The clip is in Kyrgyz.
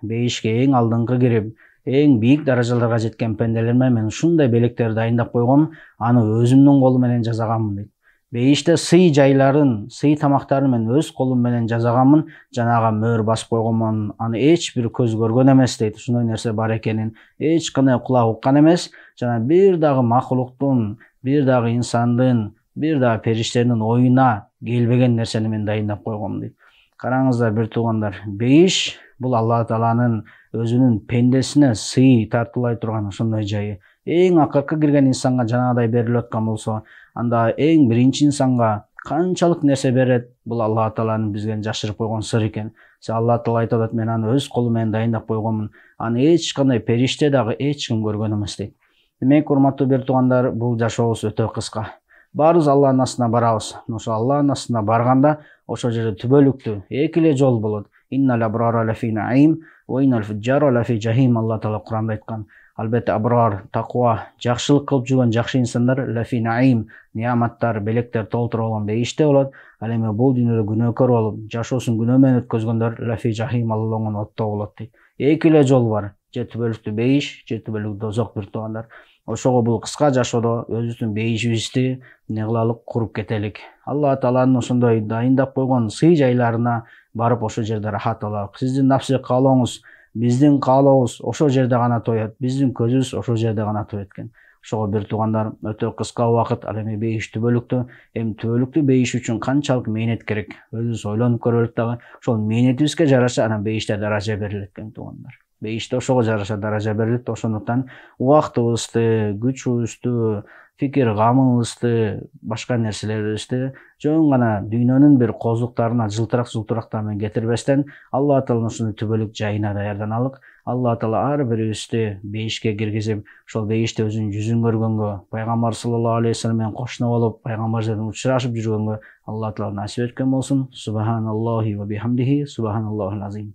бейишке эң алдыңкы кирип, эң бийик даражаларга жеткен пенделерме мен ушундай белектерди дайындап койгом, аны өзүмдүн колум менен жасаганмын дейт. Бейиште сый жайларын, сый тамактарын мен өз колум менен жасаганмын, жанага мөөр басып койгонмун, аны эч бир көз көргөн эмес дейт. Ушундай нерсе бар экенин эч кандай кулак уккан эмес. Жана бир дагы макулуктун, бир дагы инсандын, бир дагы периштенин оюна келбеген нерсени мен дайындап койгом дейт. Караңыздар бир туугандар, бейиш бул Алла Тааланын өзүнүн пендесине сый тартуулай турган ошондой жайы. Эң акыркы кирген инсанга жанагыдай берилип аткан болсо, анда эң биринчи инсанга канчалык нерсе берет, бул Алла Тааланын бизге жашырып койгон сыр экен. Алла Таала айтып атат, мен аны өз колум менен дайындап койгонмун. Аны эч кандай периште дагы эч ким көргөн эмес дейт. Демек, урматтуу бир туугандар, бул жашообуз өтө кыска. Баарыбыз Алланын астына барабыз. Ошо Алланын астына барганда, ошол жерде түбөлүктүү эки эле жол болот. Иннал абрара лафи наим ва иннал фуджара лафи жахим. Алла Таала Куранда айткан. Албетте абрар, таква, жакшылык кылып жүргөн жакшы инсандар лафи наим, неаматтар, белектер толтуруп алган бейиште болот. Ал эми бул дүйнөдө күнөөкөр болуп, жашоосун күнөө менен өткөзгөндөр лафи жахим, аллоңун отто болот дейт. Эки эле жол бар. Же түбөлүктүү бейиш, же түбөлүктүү дозок бир туугандар. Ошого бул кыска жашоодо өзүбүздүн бейишибизди эмне кылалык, куруп кетелик. Алла Тааланын ошондой дайындап койгон сый жайларына барып ошол жерде рахат алалык. Сиздин напсы каалооңуз, биздин каалообуз ошол жерде гана тоет, биздин көзүбүз ошол жерде гана тоет экен. Ошого бир туугандар, өтө кыска убакыт ал эми бейиш түбөлүктүү. Эми түбөлүктүү бейиш үчүн канчалык мээнет керек? Өзүбүз ойлонуп көрөлүк дагы. Ошол мээнетибизге жараша анан бейиште даража берилет экен туугандар. Бейиште ошого жараша даража берилет. Ошондуктан убактыбызды, күчүбүздү, фикир камыбызды, башка нерселерибизди жөн гана дүйнөнүн бир козуктарына жылтырак менен кетирбестен, Алла Тааланын ушундай түбөлүк жайына даярданалык. Алла Таала ар бирибизди бейишке киргизип, ошол бейиште өзүнүн жүзүн көргөнгө, пайгамбар саллаллаху алейхи вассалам менен кошуна болуп, пайгамбардан учурашып жүргөнгө Алла Таала насип эткөн болсун. Субханаллахи ва бихамдихи, субханаллахил азим.